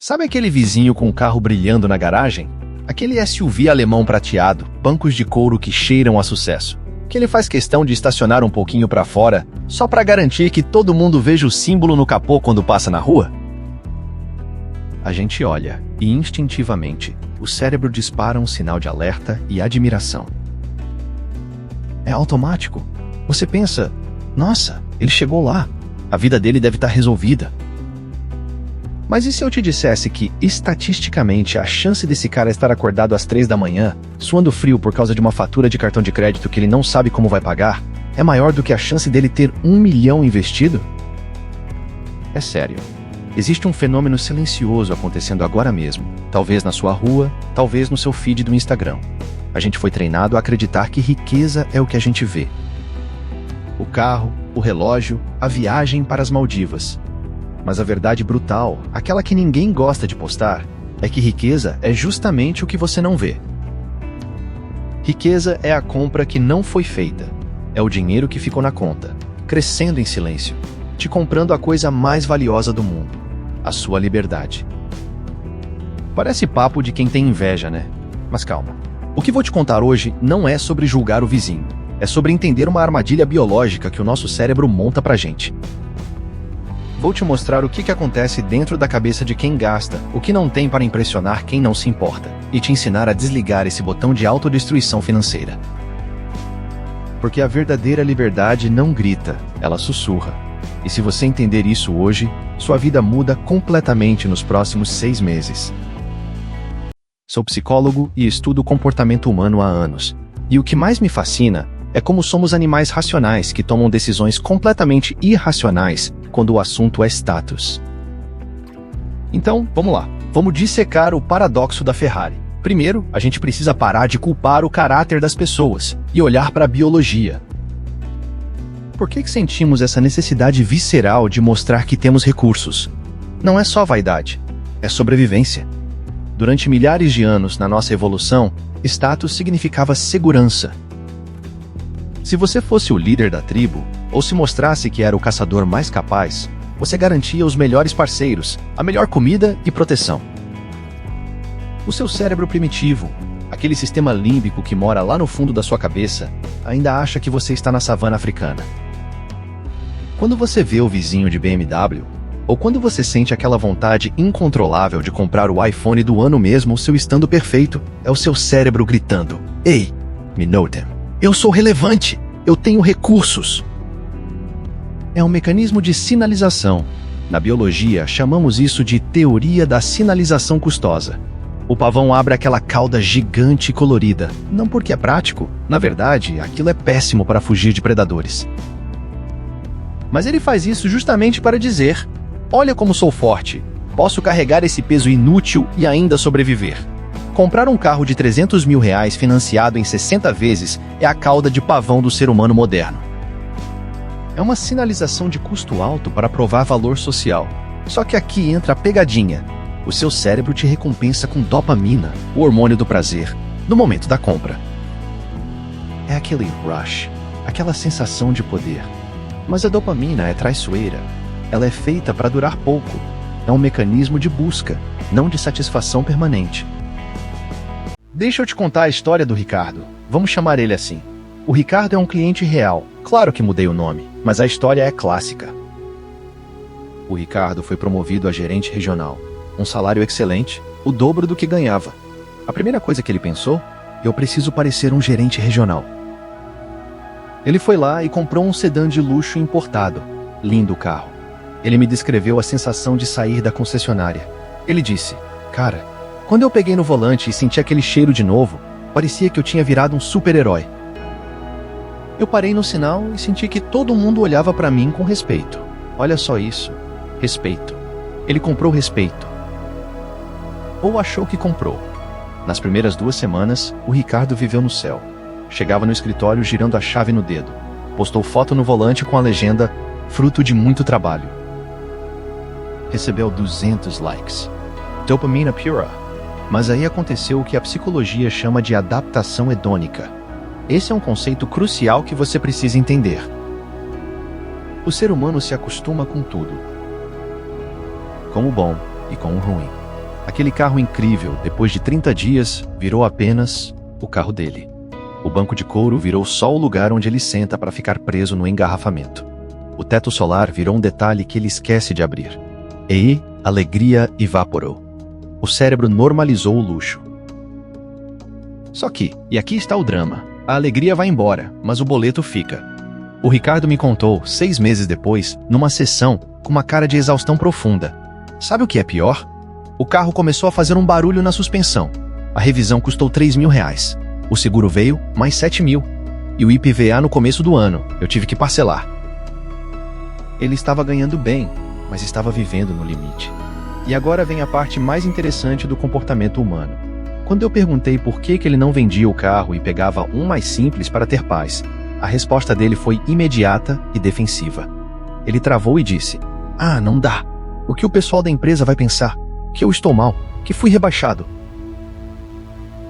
Sabe aquele vizinho com o carro brilhando na garagem? Aquele SUV alemão prateado, bancos de couro que cheiram a sucesso. Que ele faz questão de estacionar um pouquinho para fora, só para garantir que todo mundo veja o símbolo no capô quando passa na rua? A gente olha e, instintivamente, o cérebro dispara um sinal de alerta e admiração. É automático. Você pensa, nossa, ele chegou lá. A vida dele deve estar resolvida. Mas e se eu te dissesse que, estatisticamente, a chance desse cara estar acordado às 3 da manhã, suando frio por causa de uma fatura de cartão de crédito que ele não sabe como vai pagar, é maior do que a chance dele ter 1 milhão investido? É sério. Existe um fenômeno silencioso acontecendo agora mesmo, talvez na sua rua, talvez no seu feed do Instagram. A gente foi treinado a acreditar que riqueza é o que a gente vê. O carro, o relógio, a viagem para as Maldivas. Mas a verdade brutal, aquela que ninguém gosta de postar, é que riqueza é justamente o que você não vê. Riqueza é a compra que não foi feita. É o dinheiro que ficou na conta, crescendo em silêncio, te comprando a coisa mais valiosa do mundo, a sua liberdade. Parece papo de quem tem inveja, né? Mas calma. O que vou te contar hoje não é sobre julgar o vizinho. É sobre entender uma armadilha biológica que o nosso cérebro monta pra gente. Vou te mostrar o que acontece dentro da cabeça de quem gasta, o que não tem para impressionar quem não se importa, e te ensinar a desligar esse botão de autodestruição financeira. Porque a verdadeira liberdade não grita, ela sussurra. E se você entender isso hoje, sua vida muda completamente nos próximos 6 meses. Sou psicólogo e estudo o comportamento humano há anos. E o que mais me fascina é como somos animais racionais que tomam decisões completamente irracionais quando o assunto é status. Então, vamos lá. Vamos dissecar o paradoxo da Ferrari. Primeiro, a gente precisa parar de culpar o caráter das pessoas e olhar para a biologia. Por que sentimos essa necessidade visceral de mostrar que temos recursos? Não é só vaidade, é sobrevivência. Durante milhares de anos na nossa evolução, status significava segurança. Se você fosse o líder da tribo, ou se mostrasse que era o caçador mais capaz, você garantia os melhores parceiros, a melhor comida e proteção. O seu cérebro primitivo, aquele sistema límbico que mora lá no fundo da sua cabeça, ainda acha que você está na savana africana. Quando você vê o vizinho de BMW, ou quando você sente aquela vontade incontrolável de comprar o iPhone do ano mesmo, o seu estando perfeito, é o seu cérebro gritando: "Ei, me notem. Eu sou relevante, eu tenho recursos." É um mecanismo de sinalização. Na biologia, chamamos isso de teoria da sinalização custosa. O pavão abre aquela cauda gigante e colorida, não porque é prático, na verdade, aquilo é péssimo para fugir de predadores. Mas ele faz isso justamente para dizer: olha como sou forte, posso carregar esse peso inútil e ainda sobreviver. Comprar um carro de R$300 mil financiado em 60 vezes é a cauda de pavão do ser humano moderno. É uma sinalização de custo alto para provar valor social. Só que aqui entra a pegadinha. O seu cérebro te recompensa com dopamina, o hormônio do prazer, no momento da compra. É aquele rush, aquela sensação de poder. Mas a dopamina é traiçoeira. Ela é feita para durar pouco. É um mecanismo de busca, não de satisfação permanente. Deixa eu te contar a história do Ricardo. Vamos chamar ele assim. O Ricardo é um cliente real. Claro que mudei o nome, mas a história é clássica. O Ricardo foi promovido a gerente regional. Um salário excelente, o dobro do que ganhava. A primeira coisa que ele pensou: eu preciso parecer um gerente regional. Ele foi lá e comprou um sedã de luxo importado. Lindo carro. Ele me descreveu a sensação de sair da concessionária. Ele disse: cara, quando eu peguei no volante e senti aquele cheiro de novo, parecia que eu tinha virado um super-herói. Eu parei no sinal e senti que todo mundo olhava para mim com respeito. Olha só isso. Respeito. Ele comprou respeito. Ou achou que comprou. Nas primeiras 2 semanas, o Ricardo viveu no céu. Chegava no escritório girando a chave no dedo. Postou foto no volante com a legenda: fruto de muito trabalho. Recebeu 200 likes. Dopamina pura. Mas aí aconteceu o que a psicologia chama de adaptação hedônica. Esse é um conceito crucial que você precisa entender. O ser humano se acostuma com tudo. Com o bom e com o ruim. Aquele carro incrível, depois de 30 dias, virou apenas o carro dele. O banco de couro virou só o lugar onde ele senta para ficar preso no engarrafamento. O teto solar virou um detalhe que ele esquece de abrir. E aí, alegria evaporou. O cérebro normalizou o luxo. Só que, e aqui está o drama, a alegria vai embora, mas o boleto fica. O Ricardo me contou, 6 meses depois, numa sessão, com uma cara de exaustão profunda. Sabe o que é pior? O carro começou a fazer um barulho na suspensão. A revisão custou R$3.000. O seguro veio, mais 7.000. E o IPVA no começo do ano, eu tive que parcelar. Ele estava ganhando bem, mas estava vivendo no limite. E agora vem a parte mais interessante do comportamento humano. Quando eu perguntei por que ele não vendia o carro e pegava um mais simples para ter paz, a resposta dele foi imediata e defensiva. Ele travou e disse: "Ah, não dá. O que o pessoal da empresa vai pensar? Que eu estou mal, que fui rebaixado."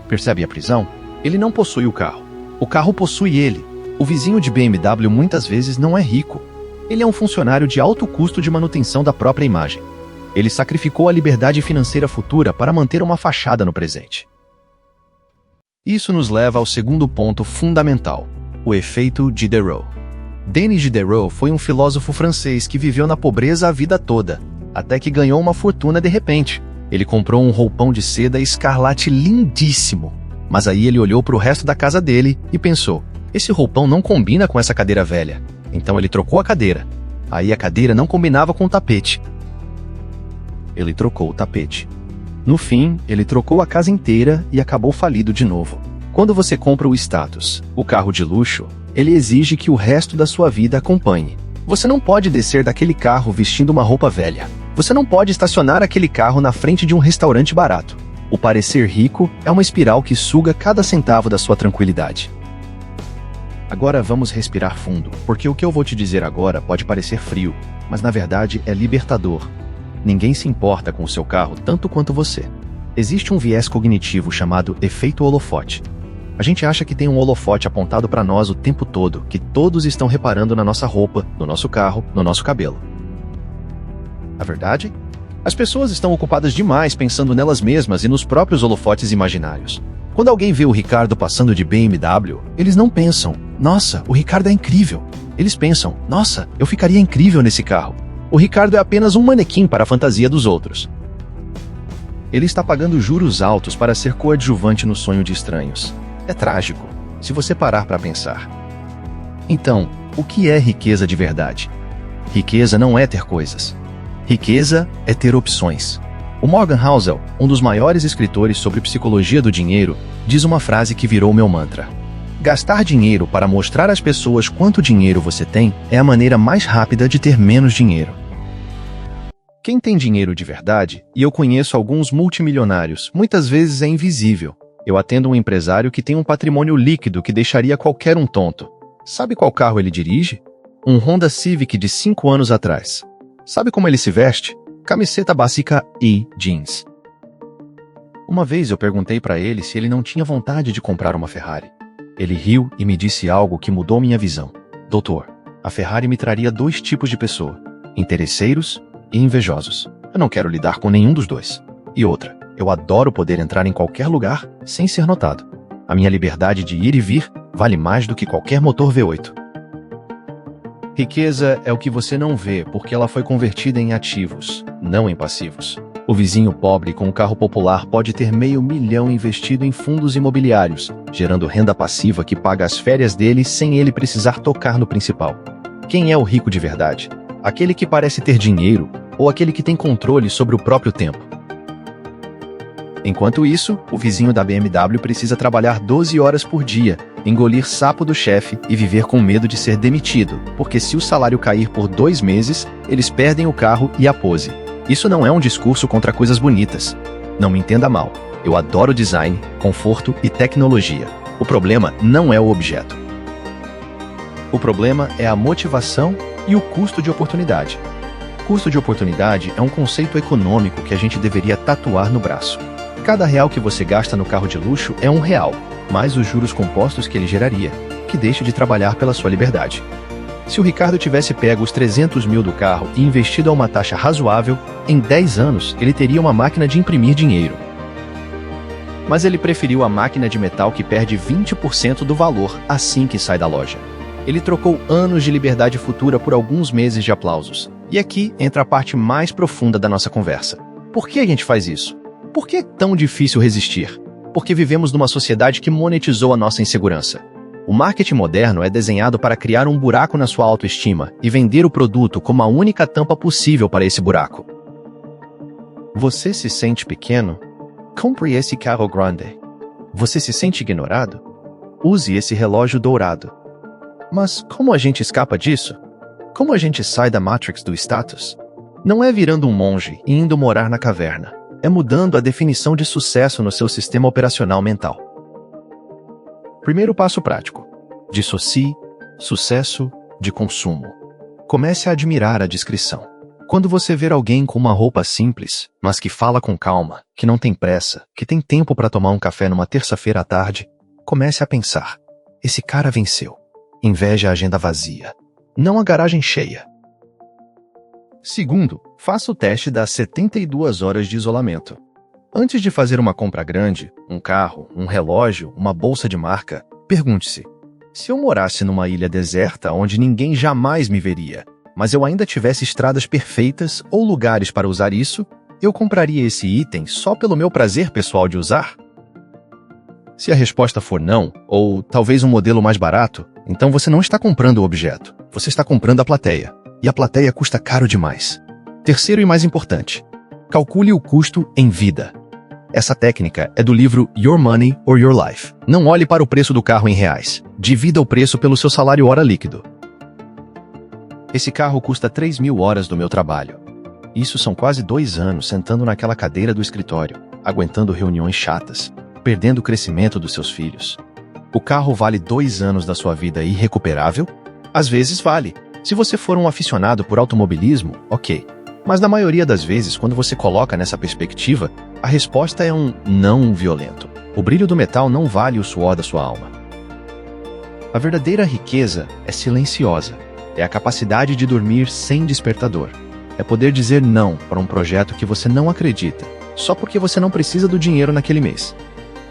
Percebe a prisão? Ele não possui o carro. O carro possui ele. O vizinho de BMW muitas vezes não é rico. Ele é um funcionário de alto custo de manutenção da própria imagem. Ele sacrificou a liberdade financeira futura para manter uma fachada no presente. Isso nos leva ao segundo ponto fundamental, o efeito Diderot. Denis Diderot foi um filósofo francês que viveu na pobreza a vida toda, até que ganhou uma fortuna de repente. Ele comprou um roupão de seda escarlate lindíssimo, mas aí ele olhou para o resto da casa dele e pensou: esse roupão não combina com essa cadeira velha. Então ele trocou a cadeira. Aí a cadeira não combinava com o tapete. Ele trocou o tapete. No fim, ele trocou a casa inteira e acabou falido de novo. Quando você compra o status, o carro de luxo, ele exige que o resto da sua vida acompanhe. Você não pode descer daquele carro vestindo uma roupa velha. Você não pode estacionar aquele carro na frente de um restaurante barato. O parecer rico é uma espiral que suga cada centavo da sua tranquilidade. Agora vamos respirar fundo, porque o que eu vou te dizer agora pode parecer frio, mas na verdade é libertador. Ninguém se importa com o seu carro tanto quanto você. Existe um viés cognitivo chamado efeito holofote. A gente acha que tem um holofote apontado para nós o tempo todo, que todos estão reparando na nossa roupa, no nosso carro, no nosso cabelo. A verdade? As pessoas estão ocupadas demais pensando nelas mesmas e nos próprios holofotes imaginários. Quando alguém vê o Ricardo passando de BMW, eles não pensam: nossa, o Ricardo é incrível. Eles pensam: nossa, eu ficaria incrível nesse carro. O Ricardo é apenas um manequim para a fantasia dos outros. Ele está pagando juros altos para ser coadjuvante no sonho de estranhos. É trágico, se você parar para pensar. Então, o que é riqueza de verdade? Riqueza não é ter coisas. Riqueza é ter opções. O Morgan Housel, um dos maiores escritores sobre psicologia do dinheiro, diz uma frase que virou meu mantra: gastar dinheiro para mostrar às pessoas quanto dinheiro você tem é a maneira mais rápida de ter menos dinheiro. Quem tem dinheiro de verdade, e eu conheço alguns multimilionários, muitas vezes é invisível. Eu atendo um empresário que tem um patrimônio líquido que deixaria qualquer um tonto. Sabe qual carro ele dirige? Um Honda Civic de 5 anos atrás. Sabe como ele se veste? Camiseta básica e jeans. Uma vez eu perguntei para ele se ele não tinha vontade de comprar uma Ferrari. Ele riu e me disse algo que mudou minha visão. Doutor, a Ferrari me traria 2 tipos de pessoa: interesseiros e invejosos. Eu não quero lidar com nenhum dos dois. E outra, eu adoro poder entrar em qualquer lugar sem ser notado. A minha liberdade de ir e vir vale mais do que qualquer motor V8. Riqueza é o que você não vê porque ela foi convertida em ativos, não em passivos. O vizinho pobre com um carro popular pode ter $500 mil investido em fundos imobiliários, gerando renda passiva que paga as férias dele sem ele precisar tocar no principal. Quem é o rico de verdade? Aquele que parece ter dinheiro ou aquele que tem controle sobre o próprio tempo? Enquanto isso, o vizinho da BMW precisa trabalhar 12 horas por dia, engolir sapo do chefe e viver com medo de ser demitido, porque se o salário cair por 2 meses, eles perdem o carro e a pose. Isso não é um discurso contra coisas bonitas. Não me entenda mal, eu adoro design, conforto e tecnologia. O problema não é o objeto. O problema é a motivação e o custo de oportunidade. Custo de oportunidade é um conceito econômico que a gente deveria tatuar no braço. Cada real que você gasta no carro de luxo é R$1, mais os juros compostos que ele geraria, que deixe de trabalhar pela sua liberdade. Se o Ricardo tivesse pego os 300 mil do carro e investido a uma taxa razoável, em 10 anos ele teria uma máquina de imprimir dinheiro. Mas ele preferiu a máquina de metal que perde 20% do valor assim que sai da loja. Ele trocou anos de liberdade futura por alguns meses de aplausos. E aqui entra a parte mais profunda da nossa conversa. Por que a gente faz isso? Por que é tão difícil resistir? Porque vivemos numa sociedade que monetizou a nossa insegurança. O marketing moderno é desenhado para criar um buraco na sua autoestima e vender o produto como a única tampa possível para esse buraco. Você se sente pequeno? Compre esse carro grande. Você se sente ignorado? Use esse relógio dourado. Mas como a gente escapa disso? Como a gente sai da Matrix do status? Não é virando um monge e indo morar na caverna. É mudando a definição de sucesso no seu sistema operacional mental. Primeiro passo prático. Dissocie sucesso de consumo. Comece a admirar a discrição. Quando você ver alguém com uma roupa simples, mas que fala com calma, que não tem pressa, que tem tempo para tomar um café numa terça-feira à tarde, comece a pensar: esse cara venceu. Inveja a agenda vazia, não a garagem cheia. Segundo, faça o teste das 72 horas de isolamento. Antes de fazer uma compra grande, um carro, um relógio, uma bolsa de marca, pergunte-se: se eu morasse numa ilha deserta onde ninguém jamais me veria, mas eu ainda tivesse estradas perfeitas ou lugares para usar isso, eu compraria esse item só pelo meu prazer pessoal de usar? Se a resposta for não, ou talvez um modelo mais barato, então você não está comprando o objeto, você está comprando a plateia. E a plateia custa caro demais. Terceiro e mais importante, calcule o custo em vida. Essa técnica é do livro Your Money or Your Life. Não olhe para o preço do carro em reais. Divida o preço pelo seu salário hora líquido. Esse carro custa 3.000 horas do meu trabalho. Isso são quase 2 anos sentando naquela cadeira do escritório, aguentando reuniões chatas, perdendo o crescimento dos seus filhos. O carro vale 2 anos da sua vida irrecuperável? Às vezes vale. Se você for um aficionado por automobilismo, ok. Mas na maioria das vezes, quando você coloca nessa perspectiva, a resposta é um não violento. O brilho do metal não vale o suor da sua alma. A verdadeira riqueza é silenciosa. É a capacidade de dormir sem despertador. É poder dizer não para um projeto que você não acredita, só porque você não precisa do dinheiro naquele mês.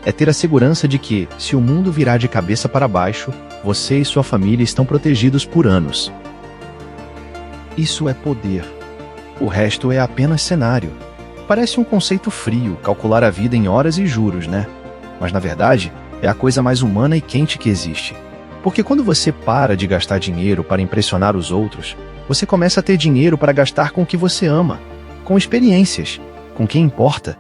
É ter a segurança de que, se o mundo virar de cabeça para baixo, você e sua família estão protegidos por anos. Isso é poder. O resto é apenas cenário. Parece um conceito frio, calcular a vida em horas e juros, né? Mas na verdade, é a coisa mais humana e quente que existe. Porque quando você para de gastar dinheiro para impressionar os outros, você começa a ter dinheiro para gastar com o que você ama, com experiências, com quem importa.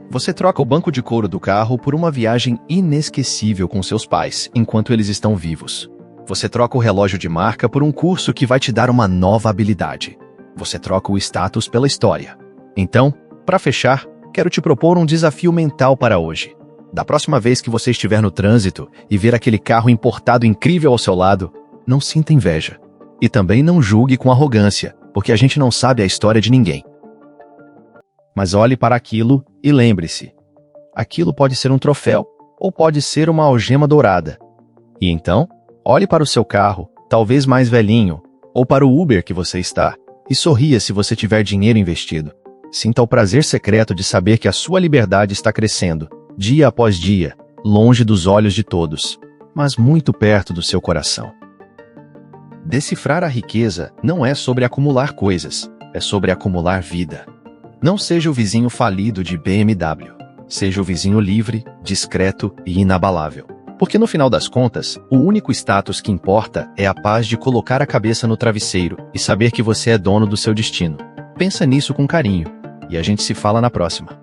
Você troca o banco de couro do carro por uma viagem inesquecível com seus pais, enquanto eles estão vivos. Você troca o relógio de marca por um curso que vai te dar uma nova habilidade. Você troca o status pela história. Então, para fechar, quero te propor um desafio mental para hoje. Da próxima vez que você estiver no trânsito e ver aquele carro importado incrível ao seu lado, não sinta inveja. E também não julgue com arrogância, porque a gente não sabe a história de ninguém. Mas olhe para aquilo e lembre-se: aquilo pode ser um troféu, ou pode ser uma algema dourada. E então, olhe para o seu carro, talvez mais velhinho, ou para o Uber que você está, e sorria se você tiver dinheiro investido. Sinta o prazer secreto de saber que a sua liberdade está crescendo, dia após dia, longe dos olhos de todos, mas muito perto do seu coração. Decifrar a riqueza não é sobre acumular coisas, é sobre acumular vida. Não seja o vizinho falido de BMW, seja o vizinho livre, discreto e inabalável. Porque no final das contas, o único status que importa é a paz de colocar a cabeça no travesseiro e saber que você é dono do seu destino. Pensa nisso com carinho, e a gente se fala na próxima.